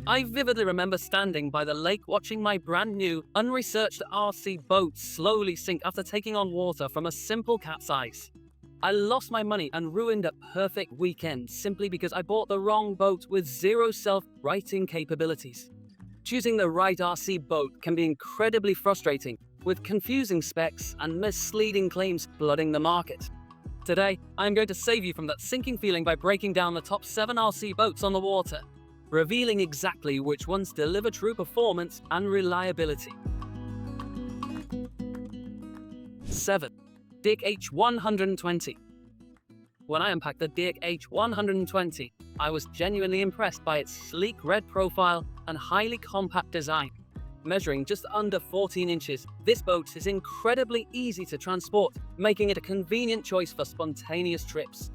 I vividly remember standing by the lake watching my brand new, unresearched RC boat slowly sink after taking on water from a simple capsize. I lost my money and ruined a perfect weekend simply because I bought the wrong boat with zero self-righting capabilities. Choosing the right RC boat can be incredibly frustrating, with confusing specs and misleading claims flooding the market. Today, I'm going to save you from that sinking feeling by breaking down the top 7 RC boats on the water, revealing exactly which ones deliver true performance and reliability. 7. DEERC H120. When I unpacked the DEERC H120, I was genuinely impressed by its sleek red profile and highly compact design. Measuring just under 14 inches, this boat is incredibly easy to transport, making it a convenient choice for spontaneous trips.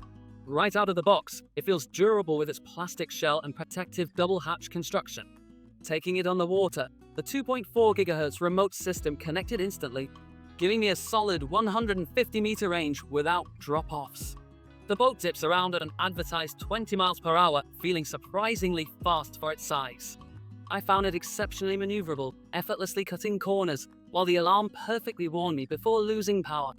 Right out of the box, it feels durable with its plastic shell and protective double-hatch construction. Taking it on the water, the 2.4 GHz remote system connected instantly, giving me a solid 150-meter range without drop-offs. The boat zips around at an advertised 20 miles per hour, feeling surprisingly fast for its size. I found it exceptionally maneuverable, effortlessly cutting corners, while the alarm perfectly warned me before losing power.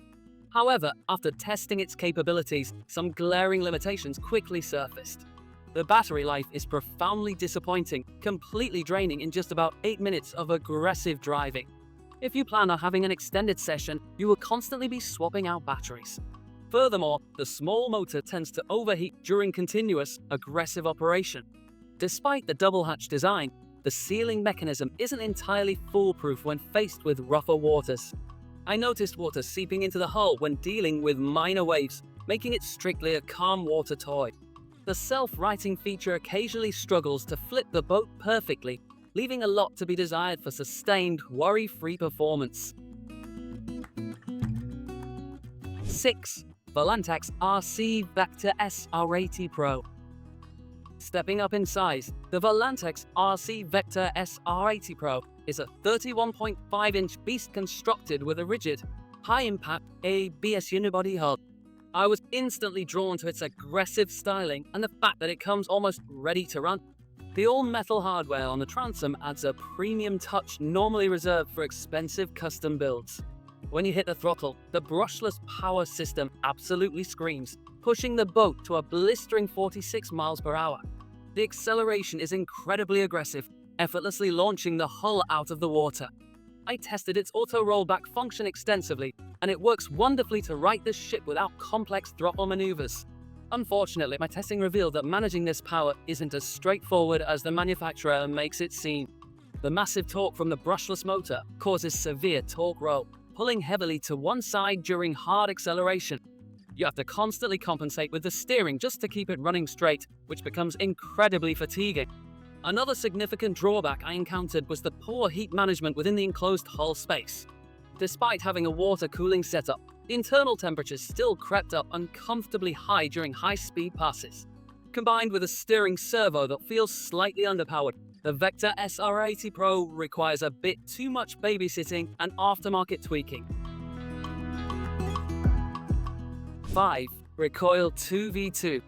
However, after testing its capabilities, some glaring limitations quickly surfaced. The battery life is profoundly disappointing, completely draining in just about 8 minutes of aggressive driving. If you plan on having an extended session, you will constantly be swapping out batteries. Furthermore, the small motor tends to overheat during continuous, aggressive operation. Despite the double-hatch design, the sealing mechanism isn't entirely foolproof when faced with rougher waters. I noticed water seeping into the hull when dealing with minor waves, making it strictly a calm water toy. The self-righting feature occasionally struggles to flip the boat perfectly, leaving a lot to be desired for sustained, worry-free performance. 6. VolantexRC Vector SR80 Pro. Stepping up in size, the VolantexRC Vector SR80 Pro is a 31.5-inch beast constructed with a rigid, high-impact ABS unibody hull. I was instantly drawn to its aggressive styling and the fact that it comes almost ready to run. The all-metal hardware on the transom adds a premium touch normally reserved for expensive custom builds. When you hit the throttle, the brushless power system absolutely screams, pushing the boat to a blistering 46 miles per hour. The acceleration is incredibly aggressive, effortlessly launching the hull out of the water. I tested its auto rollback function extensively, and it works wonderfully to right the ship without complex throttle maneuvers. Unfortunately, my testing revealed that managing this power isn't as straightforward as the manufacturer makes it seem. The massive torque from the brushless motor causes severe torque roll, pulling heavily to one side during hard acceleration. You have to constantly compensate with the steering just to keep it running straight, which becomes incredibly fatiguing. Another significant drawback I encountered was the poor heat management within the enclosed hull space. Despite having a water cooling setup, the internal temperatures still crept up uncomfortably high during high-speed passes. Combined with a steering servo that feels slightly underpowered, the Vector SR80 Pro requires a bit too much babysitting and aftermarket tweaking. 5. Recoil 2V2.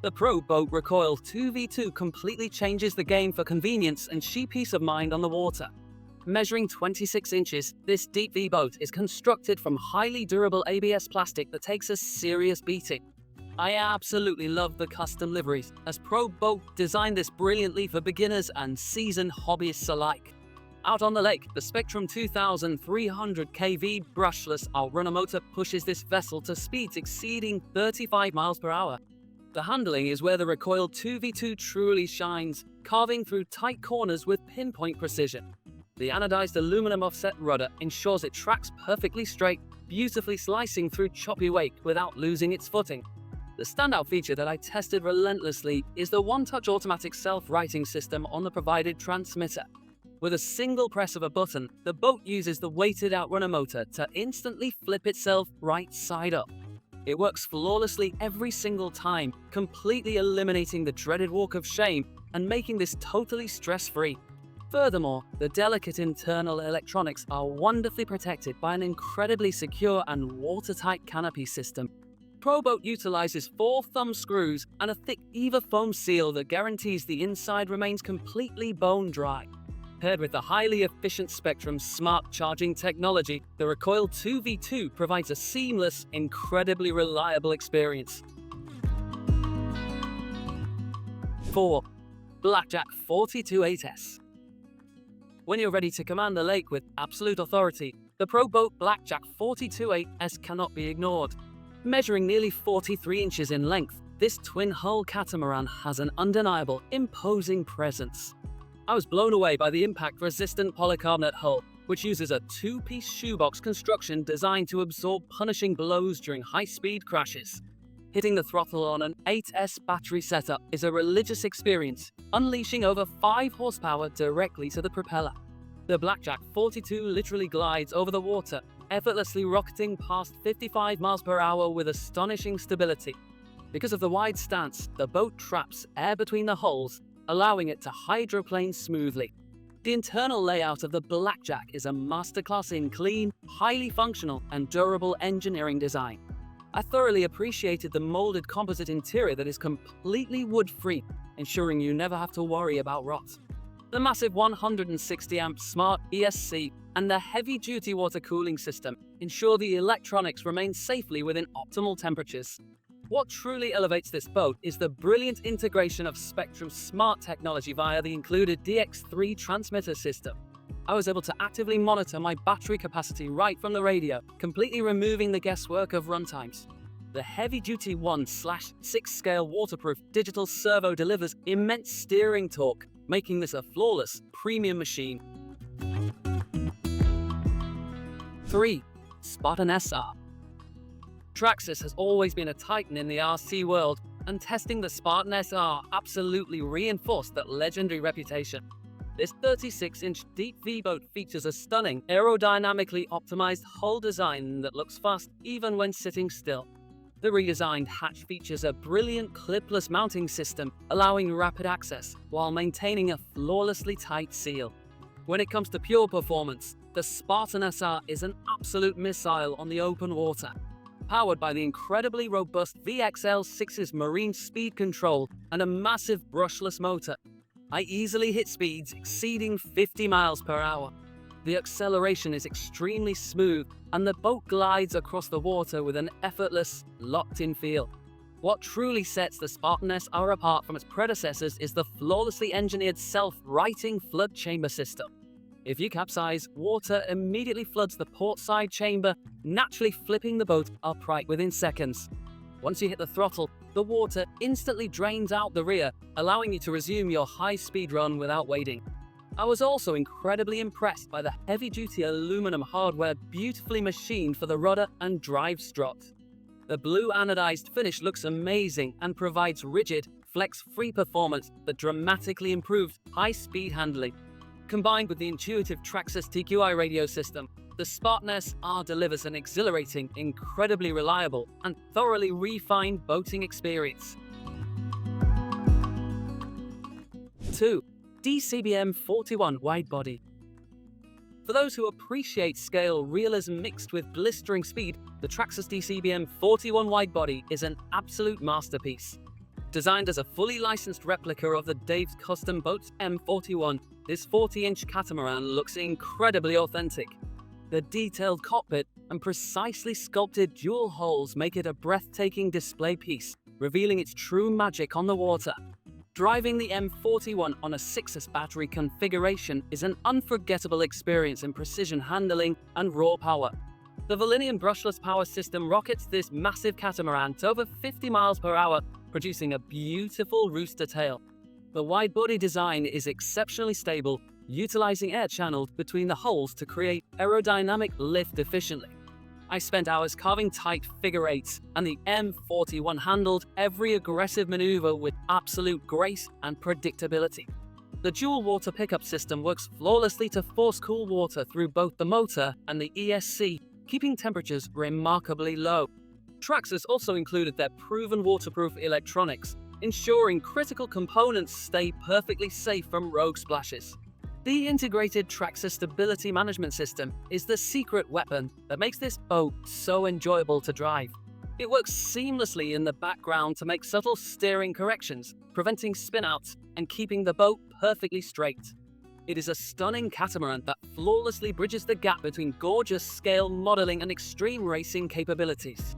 The Pro Boat Recoil 2V2 completely changes the game for convenience and sheer peace of mind on the water. Measuring 26 inches, this deep V boat is constructed from highly durable ABS plastic that takes a serious beating. I absolutely love the custom liveries, as Pro Boat designed this brilliantly for beginners and seasoned hobbyists alike. Out on the lake, the Spectrum 2300 kV brushless outrunner motor pushes this vessel to speeds exceeding 35 miles per hour. The handling is where the Recoil 2V2 truly shines, carving through tight corners with pinpoint precision. The anodized aluminum offset rudder ensures it tracks perfectly straight, beautifully slicing through choppy wake without losing its footing. The standout feature that I tested relentlessly is the one-touch automatic self-righting system on the provided transmitter. With a single press of a button, the boat uses the weighted outrunner motor to instantly flip itself right side up. It works flawlessly every single time, completely eliminating the dreaded walk of shame and making this totally stress-free. Furthermore, the delicate internal electronics are wonderfully protected by an incredibly secure and watertight canopy system. Pro Boat utilizes 4 thumb screws and a thick EVA foam seal that guarantees the inside remains completely bone dry. Paired with the highly efficient Spectrum smart charging technology, the Recoil V2 provides a seamless, incredibly reliable experience. 4. Blackjack 428S. When you're ready to command the lake with absolute authority, the Pro Boat Blackjack 428S cannot be ignored. Measuring nearly 43 inches in length, this twin-hull catamaran has an undeniable, imposing presence. I was blown away by the impact-resistant polycarbonate hull, which uses a 2-piece shoebox construction designed to absorb punishing blows during high-speed crashes. Hitting the throttle on an 8S battery setup is a religious experience, unleashing over 5 horsepower directly to the propeller. The Blackjack 42 literally glides over the water, effortlessly rocketing past 55 miles per hour with astonishing stability. Because of the wide stance, the boat traps air between the hulls, allowing it to hydroplane smoothly. The internal layout of the Blackjack is a masterclass in clean, highly functional, and durable engineering design. I thoroughly appreciated the molded composite interior that is completely wood-free, ensuring you never have to worry about rot. The massive 160-amp smart ESC and the heavy-duty water cooling system ensure the electronics remain safely within optimal temperatures. What truly elevates this boat is the brilliant integration of Spectrum's smart technology via the included DX3 transmitter system. I was able to actively monitor my battery capacity right from the radio, completely removing the guesswork of runtimes. The heavy-duty 1/6 scale waterproof digital servo delivers immense steering torque, making this a flawless, premium machine. 3. Spartan SR. Traxxas has always been a titan in the RC world, and testing the Spartan SR absolutely reinforced that legendary reputation. This 36-inch deep V-boat features a stunning, aerodynamically optimized hull design that looks fast even when sitting still. The redesigned hatch features a brilliant clipless mounting system, allowing rapid access while maintaining a flawlessly tight seal. When it comes to pure performance, the Spartan SR is an absolute missile on the open water. Powered by the incredibly robust VXL6's marine speed control and a massive brushless motor, I easily hit speeds exceeding 50 miles per hour. The acceleration is extremely smooth, and the boat glides across the water with an effortless, locked-in feel. What truly sets the Spartan SR apart from its predecessors is the flawlessly engineered self-righting flood chamber system. If you capsize, water immediately floods the port side chamber, naturally flipping the boat upright within seconds. Once you hit the throttle, the water instantly drains out the rear, allowing you to resume your high-speed run without waiting. I was also incredibly impressed by the heavy-duty aluminum hardware beautifully machined for the rudder and drive strut. The blue anodized finish looks amazing and provides rigid, flex-free performance that dramatically improves high-speed handling. Combined with the intuitive Traxxas TQI radio system, the Spartan SR delivers an exhilarating, incredibly reliable, and thoroughly refined boating experience. 2. DCB-M41 Widebody. For those who appreciate scale realism mixed with blistering speed, the Traxxas DCB-M41 Widebody is an absolute masterpiece. Designed as a fully licensed replica of the Dave's Custom Boats M41, this 40-inch catamaran looks incredibly authentic. The detailed cockpit and precisely sculpted dual hulls make it a breathtaking display piece, revealing its true magic on the water. Driving the M41 on a 6S battery configuration is an unforgettable experience in precision handling and raw power. The Volinian brushless power system rockets this massive catamaran to over 50 miles per hour, producing a beautiful rooster tail. The wide-body design is exceptionally stable, utilizing air channeled between the hulls to create aerodynamic lift efficiently. I spent hours carving tight figure eights, and the M41 handled every aggressive maneuver with absolute grace and predictability. The dual water pickup system works flawlessly to force cool water through both the motor and the ESC, keeping temperatures remarkably low. Traxxas also included their proven waterproof electronics, ensuring critical components stay perfectly safe from rogue splashes. The integrated Traxxas stability management system is the secret weapon that makes this boat so enjoyable to drive. It works seamlessly in the background to make subtle steering corrections, preventing spinouts and keeping the boat perfectly straight. It is a stunning catamaran that flawlessly bridges the gap between gorgeous scale modeling and extreme racing capabilities.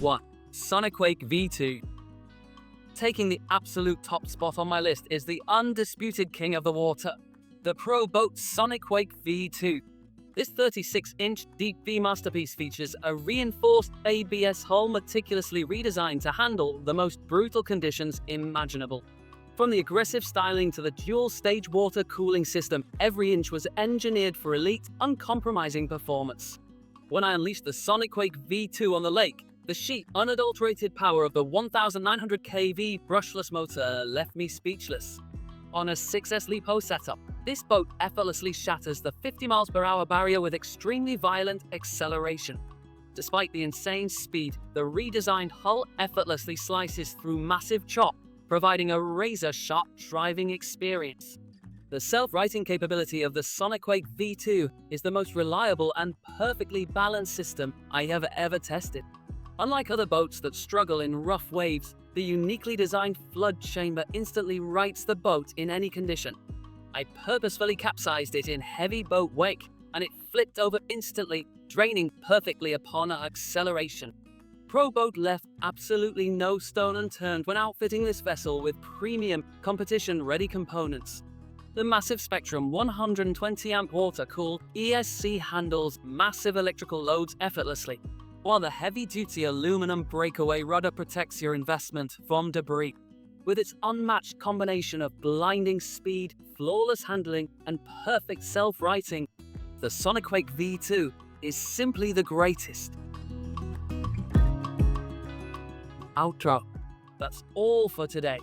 1. Sonicwake V2. Taking the absolute top spot on my list is the undisputed king of the water, the pro boat Sonicwake V2. This 36-inch deep V masterpiece features a reinforced ABS hull meticulously redesigned to handle the most brutal conditions imaginable. From the aggressive styling to the dual-stage water cooling system, every inch was engineered for elite, uncompromising performance. When I unleashed the Sonicwake V2 on the lake, the sheer, unadulterated power of the 1900 kV brushless motor left me speechless. On a 6S LiPo setup, this boat effortlessly shatters the 50 mph barrier with extremely violent acceleration. Despite the insane speed, the redesigned hull effortlessly slices through massive chop, providing a razor-sharp driving experience. The self-righting capability of the Sonicwake V2 is the most reliable and perfectly balanced system I have ever tested. Unlike other boats that struggle in rough waves, the uniquely designed flood chamber instantly rights the boat in any condition. I purposefully capsized it in heavy boat wake, and it flipped over instantly, draining perfectly upon acceleration. Pro Boat left absolutely no stone unturned when outfitting this vessel with premium, competition-ready components. The massive Spectrum 120-amp water-cooled ESC handles massive electrical loads effortlessly, while the heavy-duty aluminum breakaway rudder protects your investment from debris. With its unmatched combination of blinding speed, flawless handling, and perfect self-righting, the Sonicwake V2 is simply the greatest. Outro. That's all for today.